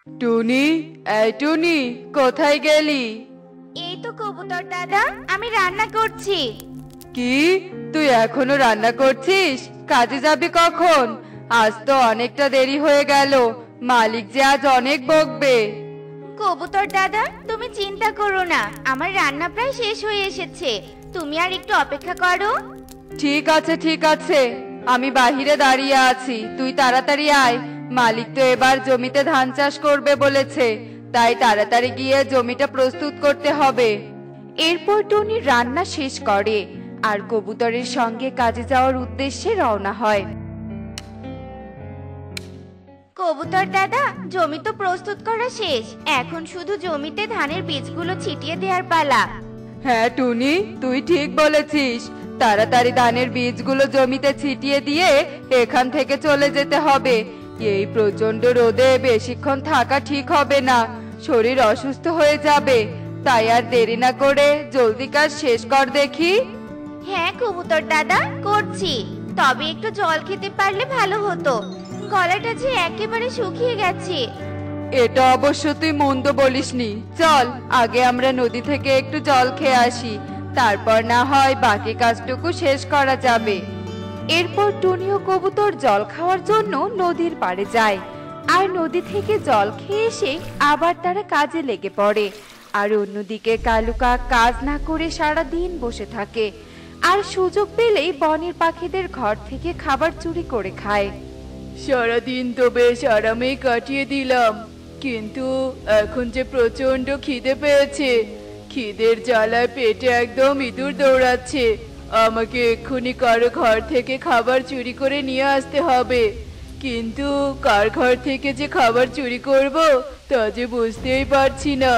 টুনি, এই টুনি, কোথায় গেলি? এই তো কবুতর দাদা, আমি রান্না করছি। কি, তুই এখনো রান্না করছিস? কাজে যাবি কখন? আজ তো অনেকটা দেরি হয়ে গেল, মালিক যে আজ অনেক বকবে। কবুতর দাদা, তুমি চিন্তা করো না, আমার রান্না প্রায় শেষ হয়ে এসেছে। তুমি আর একটু অপেক্ষা করো। ঠিক আছে ঠিক আছে, আমি বাহিরে দাঁড়িয়ে আছি, তুই তাড়াতাড়ি আয়। মালিক তো এবার জমিতে ধান চাষ করবে বলেছে, তাই তাড়াতাড়ি গিয়ে জমিটা প্রস্তুত করতে হবে। এরপর টুনি রান্না শেষ করে আর কবুতরের সঙ্গে কাজে যাওয়ার উদ্দেশ্যে রওনা হয়। কবুতর দাদা, জমি তো প্রস্তুত করা শেষ, এখন শুধু জমিতে ধানের বীজগুলো ছিটিয়ে দেওয়ার পালা। হ্যাঁ টুনি, তুই ঠিক বলেছিস, তাড়াতাড়ি ধানের বীজগুলো জমিতে ছিটিয়ে দিয়ে এখান থেকে চলে যেতে হবে। এই প্রচন্ড রোদে বেশিক্ষণ থাকা ঠিক হবে না, শরীর অসুস্থ হয়ে যাবে। তাই আর দেরি না করে জলদি কাজ শেষ কর দেখি। হ্যাঁ কবুতর দাদা, করছি। তবে একটু জল খেতে পারলে ভালো হতো, গলাটা যে একেবারে শুকিয়ে গেছে। এটা অবশ্য তুই মন্দ বলিসনি। চল আগে আমরা নদী থেকে একটু জল খেয়ে আসি, তারপর না হয় বাকি কাজটুকু শেষ করা যাবে। এরপর টুনি ও কবুতর জল খাওয়ার জন্য নদীর পাড়ে যায়, আর নদী থেকে জল খেয়ে এসে আবার তারা কাজে লেগে পড়ে। আর অন্যদিকে কালু কাক কাজ না করে সারা দিন বসে থাকে, আর সুযোগ পেলেই বনের পাখিদের ঘর থেকে খাবার চুরি করে খায়। সারাদিন তো বেশ আরামেই কাটিয়ে দিলাম, কিন্তু এখন যে প্রচন্ড খিদে পেয়েছে। খিদের জ্বালায় পেটে একদম ইঁদুর দৌড়াচ্ছে। আমাকে এক্ষুনি কারো ঘর থেকে খাবার চুরি করে নিয়ে আসতে হবে, কিন্তু কার ঘর থেকে যে খাবার চুরি করব তা যে বুঝতেই পারছি না।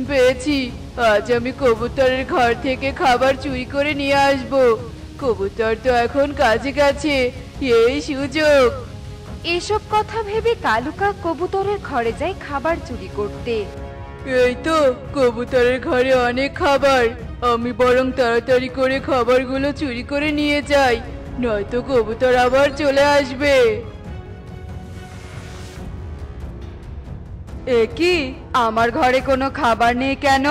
পেয়েছি, আজ আমি কবুতরের ঘর থেকে খাবার চুরি করে নিয়ে আসব। কবুতর তো এখন কাছে কাছে, এই সুযোগ। এসব কথা ভেবে কালু কাক কবুতরের ঘরে যায় খাবার চুরি করতে। এই তো কবুতরের ঘরে অনেক খাবার, আমি বরং তাড়াতাড়ি করে খাবারগুলো চুরি করে নিয়ে যাই, নয়তো কবুতর আবার চলে আসবে। এ কি, আমার ঘরে কোনো খাবার নেই কেন?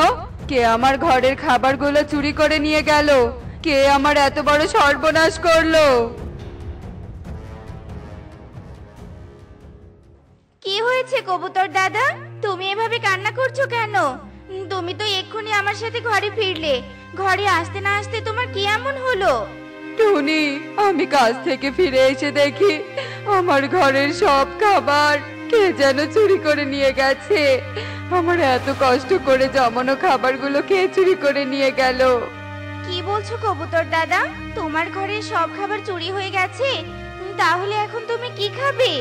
কে আমার ঘরের খাবারগুলো চুরি করে নিয়ে গেল? কে আমার এত বড় সর্বনাশ করলো? কি হয়েছে কবুতর দাদা, তুমি এভাবে কান্না করছো কেন? তুমি তো এক্ষুনি আমার সাথে ঘরে ফিরলে, ঘরে আসতে না আসতে তোমার কি এমন হলো? টুনি, আমি কাজ থেকে ফিরে এসে দেখি আমার ঘরের সব খাবার কে যেন চুরি করে নিয়ে গেছে। আমার এত কষ্ট করে জমানো খাবারগুলো কে চুরি করে নিয়ে গেল? কি বলছো কবুতর দাদা, তোমার ঘরের সব খাবার চুরি হয়ে গেছে? তাহলে এখন তুমি কি খাবে?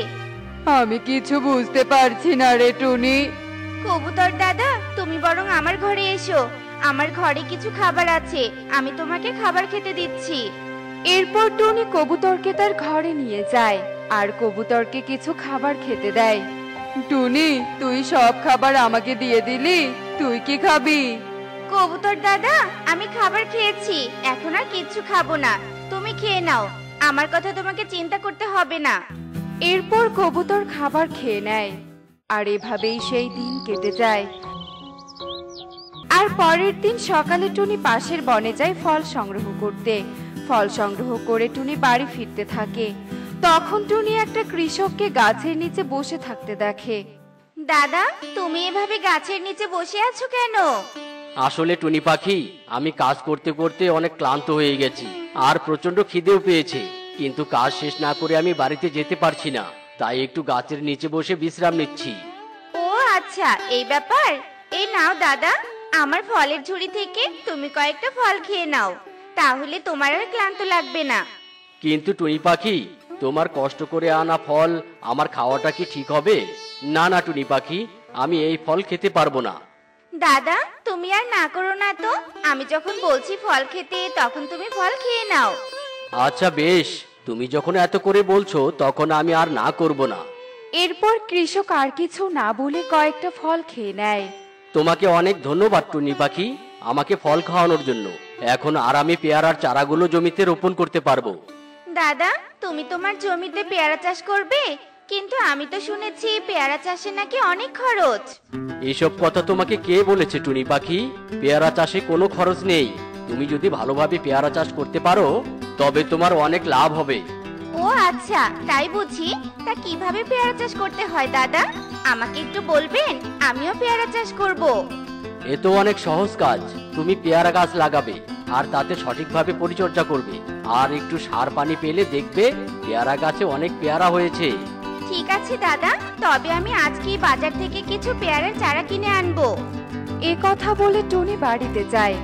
আমি কিছু বুঝতে পারছি না রে টুনি। কবুতর দাদা, তুমি বরং আমার ঘরে এসো, আমার ঘরে কিছু খাবার আছে, আমি তোমাকে খাবার খেতে দিচ্ছি। এরপর টুনি কবুতরকে তার ঘরে নিয়ে যায় আর কবুতরকে কিছু খাবার খেতে দেয়। টুনি, তুই সব খাবার আমাকে দিয়ে দিলি, তুই কি খাবি? কবুতর দাদা, আমি খাবার খেয়েছি, এখন আর কিচ্ছু খাবো না, তুমি খেয়ে নাও, আমার কথা তোমাকে চিন্তা করতে হবে না। এরপর কবুতর খাবার খেয়ে নেয়, আর এভাবেই সেই দিন কেটে যায়। আর পরের দিন সকালে টুনি পাশের বনে যায় ফল সংগ্রহ করতে। ফল সংগ্রহ করে টুনি বাড়ি ফিরতে থাকে। তখন টুনি একটা কৃষককে গাছের নিচে বসে থাকতে দেখে। দাদা, তুমি এভাবে গাছের নিচে বসে আছো কেন? আসলে টুনি পাখি, আমি কাজ করতে করতে অনেক ক্লান্ত হয়ে গেছি, আর প্রচন্ড খিদেও পেয়েছে, কিন্তু কাজ শেষ না করে আমি বাড়িতে যেতে পারছি না, তাই একটু গাছের নিচে বসে বিশ্রাম নিচ্ছি। ও আচ্ছা, এই ব্যাপার। এই নাও দাদা, আমার ফলের ঝুড়ি থেকে তুমি কয়েকটা ফল খেয়ে নাও, তাহলে তোমার আর ক্লান্ত লাগবে না। কিন্তু টুনি পাখি, তোমার কষ্ট করে আনা ফল আমার খাওয়াটা কি ঠিক হবে? না না টুনি পাখি, আমি এই ফল খেতে পারবো না। দাদা, তুমি আর না করো না তো, আমি যখন বলছি ফল খেতে তখন তুমি ফল খেয়ে নাও। আচ্ছা বেশ, তুমি যখন এত করে বলছো তখন আমি আর না করব না। এরপর কৃষক আর কিছু না বলে কয়েকটা ফল খেয়ে নেয়। তোমাকে অনেক ধন্যবাদ টুনি পাখি, আমাকে ফল খাওয়ানোর জন্য। এখন আরামে পেয়ারার চারাগুলো জমিতে রোপণ করতে পারবো। দাদা, তুমি তোমার জমিতে পেয়ারা চাষ করবে? কিন্তু আমি তো শুনেছি পেয়ারা চাষে নাকি অনেক খরচ। এসব কথা তোমাকে কে বলেছে টুনি পাখি? পেয়ারা চাষে কোনো খরচ নেই। তুমি যদি ভালোভাবে পেয়ারা চাষ করতে পারো তবে তোমার অনেক লাভ হবে। ও আচ্ছা, তাই বুঝি। তা কিভাবে পেয়ারা চাষ করতে হয় দাদা? আমাকে একটু বলবেন, আমিও পেয়ারা চাষ করব। এ তো অনেক সহজ কাজ। তুমি পেয়ারা গাছ লাগাবে আর তাতে সঠিকভাবে পরিচর্যা করবে, আর একটু সার পানি পেলে দেখবে পেয়ারা গাছে অনেক পেয়ারা হয়েছে। ঠিক আছে দাদা, তবে আমি আজকেই বাজার থেকে কিছু পেয়ারার চারা কিনে আনবো। এ কথা বলে টুনি বাড়িতে যায়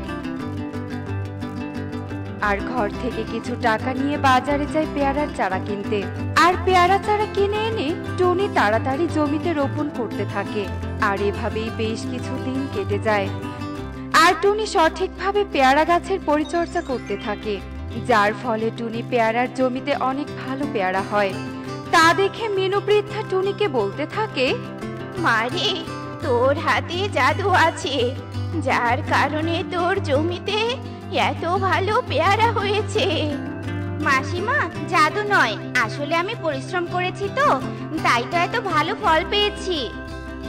আর ঘর থেকে কিছু টাকা নিয়ে বাজারে যায় পেয়ারার চারা কিনতে। আর পেয়ারা চারা কিনে এনে টুনি তাড়াতাড়ি জমিতে রোপণ করতে থাকে। আর এভাবেই বেশ কিছু দিন কেটে যায়। আর টুনি সঠিকভাবে পেয়ারা গাছের পরিচর্যা করতে থাকে, যার ফলে টুনি পেয়ারার জমিতে অনেক ভালো পেয়ারা হয়। তা দেখে মিনু বৃদ্ধা টুনিকে বলতে থাকে, মারে, তোর হাতে জাদু আছে, যার কারণে তোর জমিতে এত ভালো পেয়ারা হয়েছে। মাসিমা, জাদু নয়, আসলে আমি পরিশ্রম করেছি তো, তাই তো এত ভালো ফল পেয়েছি।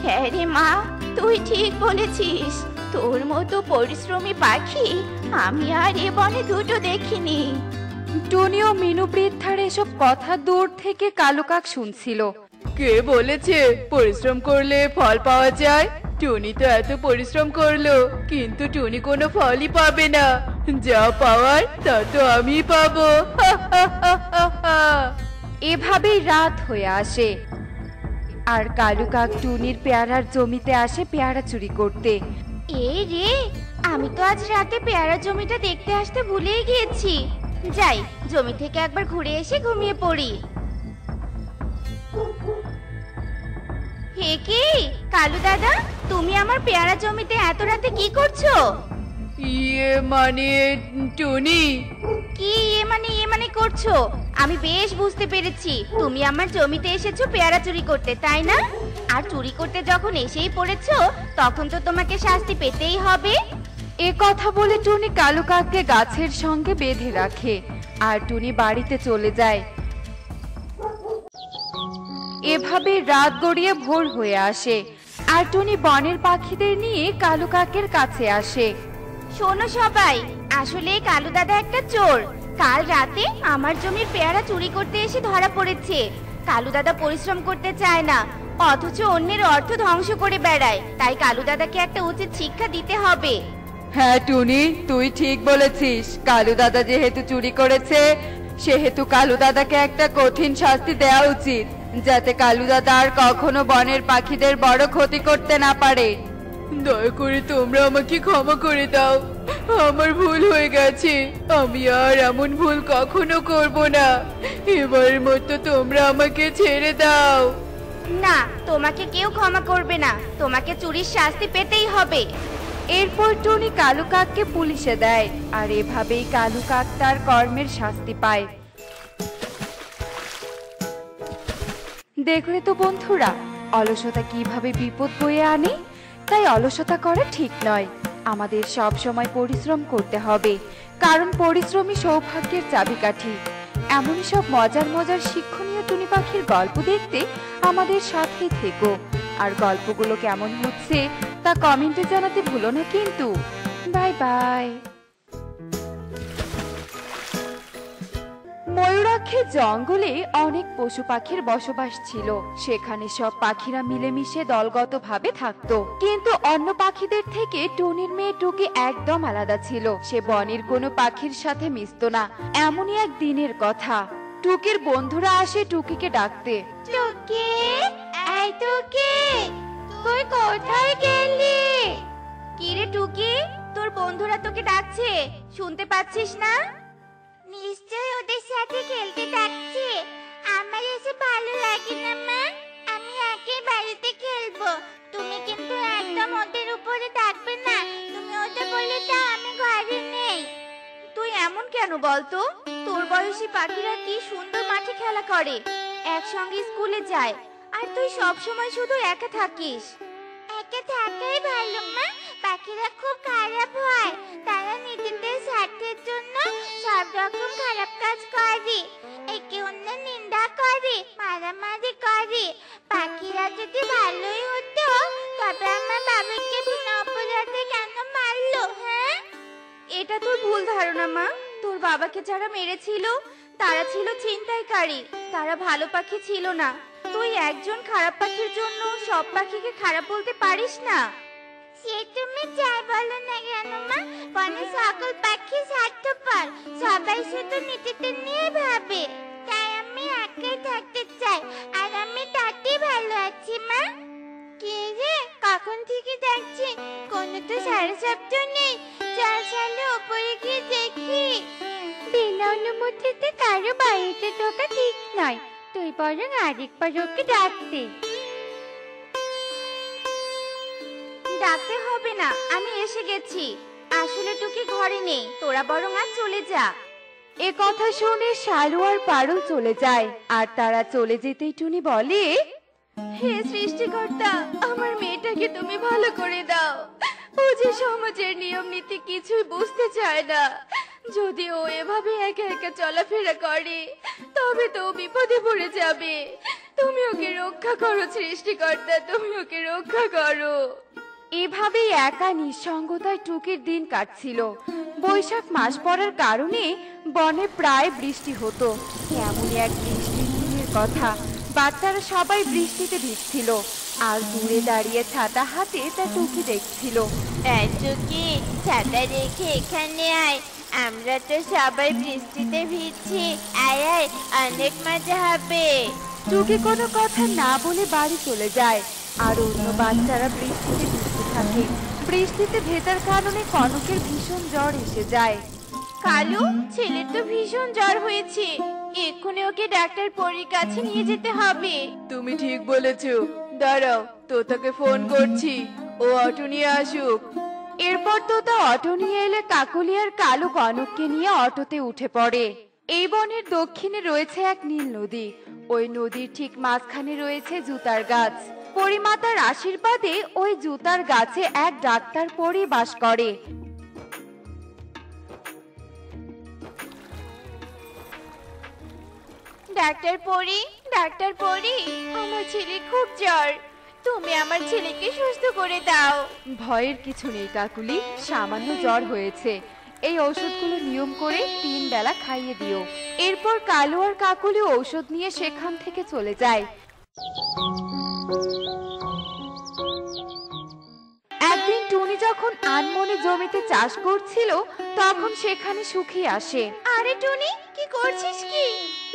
হ্যাঁ রে মা, তুই ঠিক বলেছিস। তোর মতো পরিশ্রমী পাখি আমি আর এ বনে দুটো দেখিনি। টুনি ও মিনু বৃদ্ধার এসব কথা দূর থেকে কালো কাক শুনছিল। কে বলেছে পরিশ্রম করলে ফল পাওয়া যায়? টুনি তো এত পরিশ্রম করলো, কিন্তু টুনি কোনো ফলই পাবে না। যা পাওয়ার তা তো আমি পাবো। এভাবেই রাত হয়ে আসে আর কালু কাক টুনির পেয়ারার জমিতে আসে পেয়ারা চুরি করতে। এ রে, আমি তো আজ রাতে পেয়ারা জমিটা দেখতে আসতে ভুলেই গিয়েছি। যাই, জমি থেকে একবার ঘুরে এসে ঘুমিয়ে পড়ি। হে কি, কালু দাদা, তুমি আমার পেয়ারা জমিতে এত রাতে কি করছো? ইয়ে মানে টুনি। কি ইয়ে মানে করছো? আমি বেশ বুঝতে পেরেছি তুমি আমার জমিতে এসেছো পেয়ারা চুরি করতে, তাই না? আর চুরি করতে যখন এসেই পড়েছো, তখন তো তোমাকে শাস্তি পেতেই হবে। এ কথা বলে টুনি কালু কাককে গাছের সঙ্গে বেঁধে রাখে আর টুনি বাড়িতে চলে যায়। এভাবে রাত গড়িয়ে ভোর হয়ে আসে আর টুনি বনের পাখিদের নিয়ে কালু কাকের কাছে আসে। শোনো সবাই, আসলে কালু দাদা একটা চোর। কাল রাতে আমার জমির পেয়ারা চুরি করতে এসে ধরা পড়েছে। কালু দাদা পরিশ্রম করতে চায় না, অথচ অন্যের অর্থ ধ্বংস করে বেড়ায়। তাই কালু দাদাকে একটা উচিত শিক্ষা দিতে হবে। হ্যাঁ টুনি, তুই ঠিক বলেছিস। কালু দাদা যেহেতু চুরি করেছে, সেহেতু কালু দাদাকে একটা কঠিন শাস্তি দেওয়া উচিত, যাতে কালু দাদা আর কখনো বনের পাখিদের বড় ক্ষতি করতে না পারে। দয়া করে তোমরা আমাকে ক্ষমা করে দাও, আমার ভুল হয়ে গেছে। আমি আর এমন ভুল কখনো করব না। এবারের মতো তোমরা আমাকে ছেড়ে দাও। না, তোমাকে কেউ ক্ষমা করবে না, তোমাকে চুরির শাস্তি পেতেই হবে। এরপর টুনি কালু কাককে পুলিশে দেয় আর এভাবেই কালু কাক তার কর্মের শাস্তি পায়। দেখলে তো বন্ধুরা, অলসতা কিভাবে বিপদ বয়ে আনে। তাই অলসতা করা ঠিক নয়। আমাদের সব সময় পরিশ্রম করতে হবে, কারণ পরিশ্রমই সৌভাগ্যের চাবিকাঠি। এমনই সব মজার মজার শিক্ষণীয় টুনি পাখির গল্প দেখতে আমাদের সাথেই থেকো। আর গল্পগুলো কেমন হচ্ছে তা কমেন্টে জানাতে ভুলো না কিন্তু। Bye bye. ময়ূরাক্ষীর জঙ্গলে অনেক পশু পাখির বসবাস ছিল। সেখানে সব পাখিরা মিলেমিশে দলগতভাবে থাকতো। কিন্তু অন্য পাখিদের থেকে টুনির মেয়ে টুকি একদম আলাদা ছিল। সে বনের কোনো পাখির সাথে মিশতো না। এমনই এক দিনের কথা, টুকির বন্ধুরা আসে টুকিকে ডাকতে। টুকি, এই টুকি, তুই কোথায় গেলি? কি রে টুকি, তোর বন্ধুরা তোকে ডাকছে, শুনতে পাচ্ছিস না? নিশ্চয়ই ওদের সাথে খেলতে ডাকছে। আমার এসে ভালো লাগে না মা, আমি একাই বাড়িতে খেলবো। তুমি কিন্তু একদম ওদের উপরে থাকবে না। তুমি ওদের বলে দাও আমি ঘরে নেই। তুই এমন কেন বলতো? তোর বয়সী পাখিরা কি সুন্দর মাঠে খেলা করে, একসঙ্গে স্কুলে যায়, আর তুই সব সময় শুধু একা থাকিস। একা থাকাই ভালো মা, পাখিরা খুব খারাপ হয়। তারা নিজেদের স্বার্থের জন্য সব রকম খারাপ কাজ করে, একে অন্য নিন্দা করে, মারামারি করে। পাখিরা যদি ভালোই হতো তবে আমার বাবাকে বিনা অপরাধে কেন মারলো? হ্যাঁ, এটা তোর ভুল ধারণা মা। তোর বাবাকে যারা মেরেছিল তারা ছিল ছিনতাইকারী, তারা ভালো পাখি ছিল না। তুই একজন খারাপ পাখির জন্য সব পাখিকে খারাপ বলতে পারিস না। সে তুমি যাই বলো না কেন মা, বনে সকল পাখি স্বার্থপর, সবাই শুধু নিজেদের নিয়ে ভাবে। তাই আমি একাই থাকতে চাই, আর আমি তাতেই ভালো আছি মা। কে রে, কখন থেকে দেখছি কোনো তো সারা শব্দ নেই। চল চলো উপরে গিয়ে দেখি। বিনা অনুমতিতে কারো বাড়িতে ঢোকা ঠিক নয়, তুই বরং আরেকবার ওকে ডাকতে। ডাকতে হবে না, আমি এসে গেছি। আসলে টুকি ঘরে নেই, তোরা বরং আর চলে যা। এ কথা শুনে শালু আর পারুল চলে যায়। আর তারা চলে যেতেই টুনি বলে, হে সৃষ্টিকর্তা, আমার মেয়েটাকে তুমি ভালো করে দাও। ও যে সমাজের নিয়ম নীতি কিছুই বুঝতে চায় না। যদি ও এভাবে একা একা চলাফেরা করে তবে তো ও বিপদে পড়ে যাবে। তুমি ওকে রক্ষা করো সৃষ্টিকর্তা, তুমি ওকে রক্ষা করো। এভাবেই একা নিঃসঙ্গতায় টুকির দিন কাটছিল। বৈশাখ মাস পড়ার কারণে বনে প্রায় বৃষ্টি হতো। এমনই এক বৃষ্টির দিনের কথা। বাচ্চারা সবাই বৃষ্টিতে ভিজছিল, আর দূরে দাঁড়িয়ে ছাতা হাতে তা টুকি দেখছিল। টুকি, ছাতা রেখে এখানে আয়, আমরা তো সবাই বৃষ্টিতে ভিজছি। আয় আয়, অনেক মজা হবে। টুকি কোনো কথা না বলে বাড়ি চলে যায়। আর অন্য বাচ্চারা বৃষ্টিতে ভিজতে থাকে। বৃষ্টিতে ভেজার কারণে কনকের ভীষণ জ্বর এসে যায়। কালু, ছেলের তো ভীষণ জ্বর হয়েছে, এক্ষুনি ওকে ডাক্তার পরীর কাছে নিয়ে যেতে হবে। তুমি ঠিক বলেছো, দাঁড়াও, তোতাকে ফোন করছি, ও অটো নিয়ে আসুক। এরপর তোতা অটো নিয়ে এলে কাকলি আর কালু কনককে নিয়ে অটোতে উঠে পড়ে। এই বনের দক্ষিণে রয়েছে এক নীল নদী। ওই নদীর ঠিক মাঝখানে রয়েছে জুতার গাছ। পরিমাতার আশীর্বাদে ওই জুতার গাছে এক ডাক্তার পরী বাস করে। ডাক্তার পরি, ডাক্তার পরি, আমার ছেলে খুব জ্বর, তুমি আমার ছেলেকে সুস্থ করে দাও। ভয়ের কিছু নেই কাকুলি, সামান্য জ্বর হয়েছে। এই ঔষধগুলো নিয়ম করে 3 বেলা খাইয়ে দিও। এরপর কালু আর কাকুলি ঔষধ নিয়ে সেখান থেকে চলে যায়। একদিন টুনি যখন আনমনে জমিতে চাষ করছিল তখন সেখানে সুখী আসে। আরে টুনি, কি করছিস কি?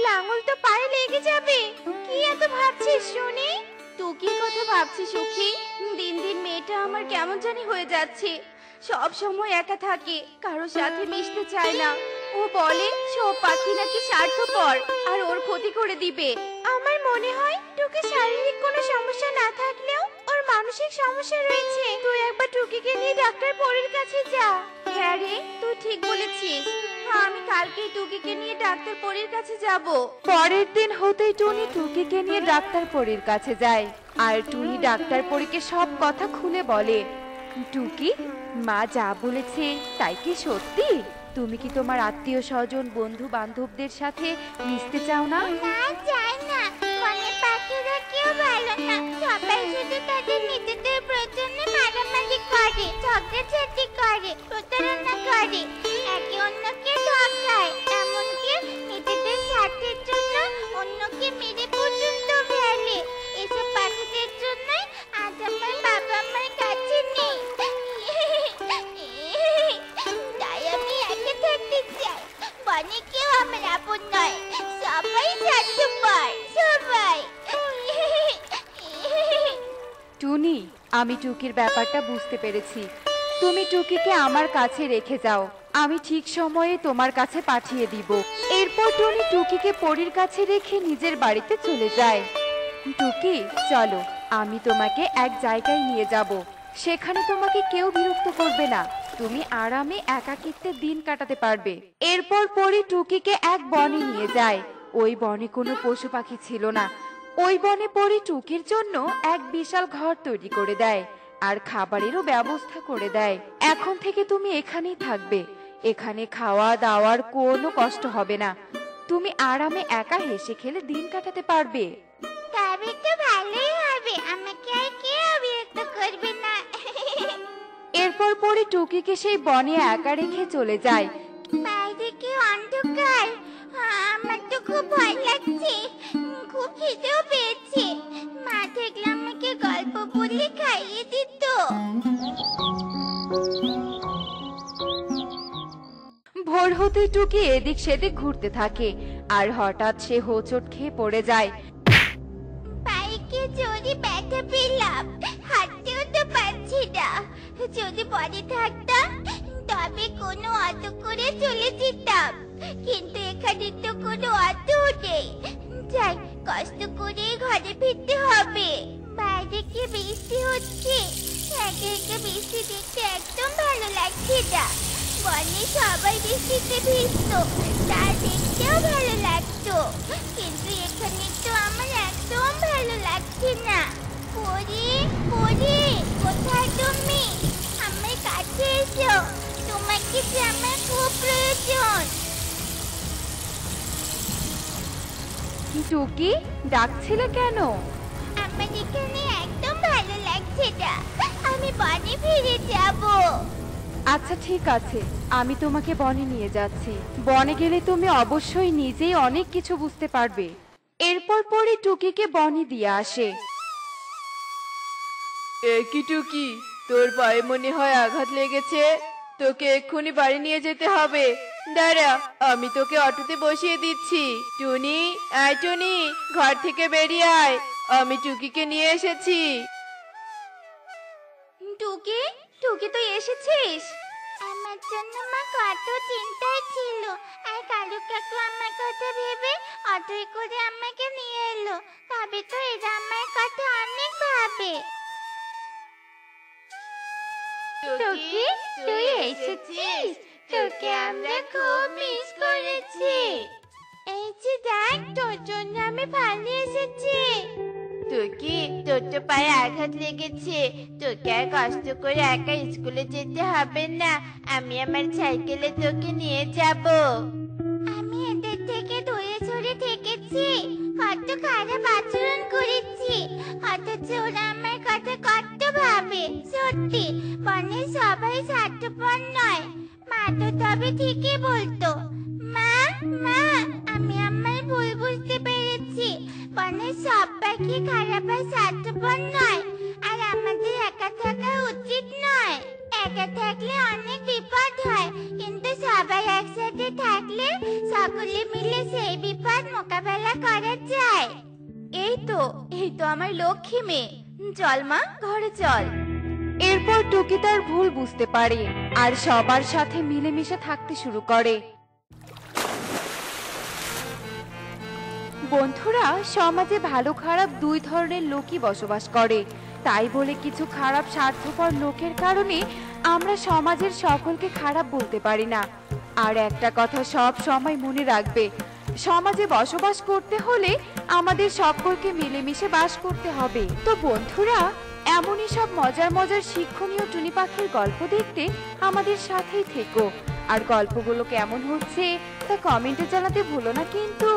লাঙল তো পায়ে লেগে যাবে। কি এত ভাবছিস শুনি? তুই কি কথা ভাবছিস সখী? দিন দিন মেয়েটা আমার কেমন জানি হয়ে যাচ্ছে। সব সময় একা থাকে, কারো সাথে মিশতে চায় না। ও বলে সব পাখি নাকি স্বার্থপর আর ওর ক্ষতি করে দিবে। আমার মনে হয় টুকি শারীরিক কোনো সমস্যা না থাকলেও ওর মানসিক সমস্যা রয়েছে। তুই একবার টুকিকে নিয়ে ডাক্তার পরীর কাছে যা। হ্যাঁ রে, তুই ঠিক বলেছিস। হ্যাঁ, আমি কালকেই টুকিকে নিয়ে ডাক্তার পরীর কাছে যাব। পরের দিন হতেই টুনি টুকিকে নিয়ে ডাক্তার পরীর কাছে যায়। আর টুনি ডাক্তার পরীকে সব কথা খুলে বলে। টুকি, মা যা বলেছে তাই কি সত্যি? তুমি কি তোমার আত্মীয় স্বজন বন্ধু বান্ধবদের সাথে মিশতে চাও না? না, চাই না। বনের পাখিরা কেউ ভালো না, সবাই শুধু তাদের নিজেদের প্রয়োজনে মারামারি করে, ঝগড়াঝাটি করে, প্রতারণা করে, একে অন্যকে ঠকায়, এমনকি নিজেদের স্বার্থের জন্য অন্যকে মেরে পর্যন্ত ফেলে। এসব পাখিদের জন্যই আজ আমার বাবা আমার কাছে নেই। তাই আমি একা থাকতে চাই। বনে কেউ আমার আপন নয়, সবাই স্বার্থপর, সবাই। টুনি, আমি টুকির ব্যাপারটা বুঝতে পেরেছি। তুমি টুকিকে আমার কাছে রেখে যাও, আমি ঠিক সময়ে তোমার কাছে পাঠিয়ে দিব। এরপর টুনি টুকিকে পরীর কাছে রেখে নিজের বাড়িতে চলে যায়। টুকি, চলো, আমি তোমাকে এক জায়গায় নিয়ে যাব। সেখানে তোমাকে কেউ বিরক্ত করবে না, তুমি আরামে একাকিত্বে দিন কাটাতে পারবে। এরপর পরী টুকিকে এক বনে নিয়ে যায়। ওই বনে কোনো পশু পাখি ছিল না। ওই বনে পরী টুকির জন্য এক বিশাল ঘর তৈরি করে দেয়। আর খাবারেরও ব্যবস্থা করে দেয়। এখন থেকে তুমি এখানেই থাকবে। এখানে খাওয়া দাওয়ার কোনো কষ্ট হবে না। তুমি আরামে একা হেসে খেলে দিন কাটাতে পারবে। তবে তো ভালোই হবে, আমাকে আর কেউ বিরক্ত করবে না। এরপর পরে টুকিকে সেই বনে একা রেখে চলে যায়। বাইরে কি অন্ধকার, আমার তো খুব ভয় লাগছে, খুব খিদেও পেয়েছে। মা থাকলে আমাকে গল্প বলে খাইয়ে দিত। ভোর হতে টুকি এদিক সেদিক ঘুরতে থাকে, আর হঠাৎ সে হোঁচট খেয়ে পড়ে যায়। পায়ে কি জোরে ব্যথা পেলাম, হাঁটতেও তো পারছি না। যদি বনে থাকতাম তবে কোনো অটো করে চলে যেতাম, কিন্তু এখানে তো কোনো অটো নেই। যাই, কষ্ট করে ঘরে ফিরতে হবে। বাইরে কি বৃষ্টি হচ্ছে, একে একে বৃষ্টি দেখতে একদম ভালো লাগছে না। বনে সবাই বৃষ্টিতে ভিজতো, তা দেখতেও ভালো লাগতো, কিন্তু এখানে তো আমার একদম ভালো লাগছে না। পরি পরি, কোথায় তুমি? আমার কাছে এসো, তোমাকে যে আমার খুব প্রয়োজন। টুকি, ডাকছিলে কেন? আমার এখানে একদম ভালো লাগছে না, আমি বনে ফিরে যাব। আচ্ছা ঠিক আছে, আমি তোমাকে বনে নিয়ে যাচ্ছি। বনে গেলে তুমি অবশ্যই নিজেই অনেক কিছু বুঝতে পারবে। এরপর পরে টুকিকে বনে দিয়ে আসে। কি টুকি, তোর পায়ে মনে হয় আঘাত লেগেছে। তোকে এক্ষুনি বাড়ি নিয়ে যেতে হবে। দাঁড়া, আমি তোকে অটোতে বসিয়ে দিচ্ছি। টুনি, আয় টুনি, ঘর থেকে বেরিয়ে আয়, আমি টুকিকে নিয়ে এসেছি। টুকি, টুকি তুই এসেছিস? আমার জন্য মা কত চিন্তায় ছিল, আর কালু কাকু আমার কথা ভেবে অটোয় করে আমাকে নিয়ে এলো। তবে তো এরা আমার কথা অনেক ভাবে। টুকি, তুই এসেছিস? তোকে আমরা খুব মিস করেছি। এই যে দেখ, তোর জন্য আমি ভালো এসেছি। টুকি, তোর তো পায়ে আঘাত লেগেছে, তোকে আর কষ্ট করে একা স্কুলে যেতে হবে না। আমি আমার সাইকেলে তোকে নিয়ে যাব। আমি এদের থেকে দূরে সরে থেকেছি, কত খারাপ আচরণ করেছি, অথচ ওরা আমার কথা কত ভাবে। সত্যি বনের সবাই স্বার্থপর নয়। মা তো তবে ঠিকই বলতো। মা, মা, আমি আমার ভুল বুঝতে পেরেছি। বনের সব পাখি খারাপ আর স্বার্থপর নয়, আর আমাদের একা থাকা উচিত নয়। একা থাকলে অনেক বিপদ হয়, কিন্তু সবাই একসাথে থাকলে সকলে মিলে সেই বিপদ মোকাবেলা করা যায়। এই তো আমার লক্ষ্মী মেয়ে। চল মা, ঘরে চল। এরপর টুকি তার ভুল বুঝতে পারে আর সবার সাথে মিলেমিশে থাকতে শুরু করে। বন্ধুরা, সমাজে ভালো খারাপ দুই ধরনের লোকই বসবাস করে। তাই বলে কিছু খারাপ স্বার্থপর লোকের কারণে আমরা সমাজের সকলকে খারাপ বলতে পারি না। আর একটা কথা সব সময় মনে রাখবে, সমাজে বসবাস করতে হলে আমাদের সকলকে মিলেমিশে বাস করতে হবে। তো বন্ধুরা, এমনই সব মজার মজার শিক্ষণীয় টুনি পাখির গল্প দেখতে আমাদের সাথেই থেকো। আর গল্পগুলো কেমন হচ্ছে তা কমেন্টে জানাতে ভুলো না কিন্তু।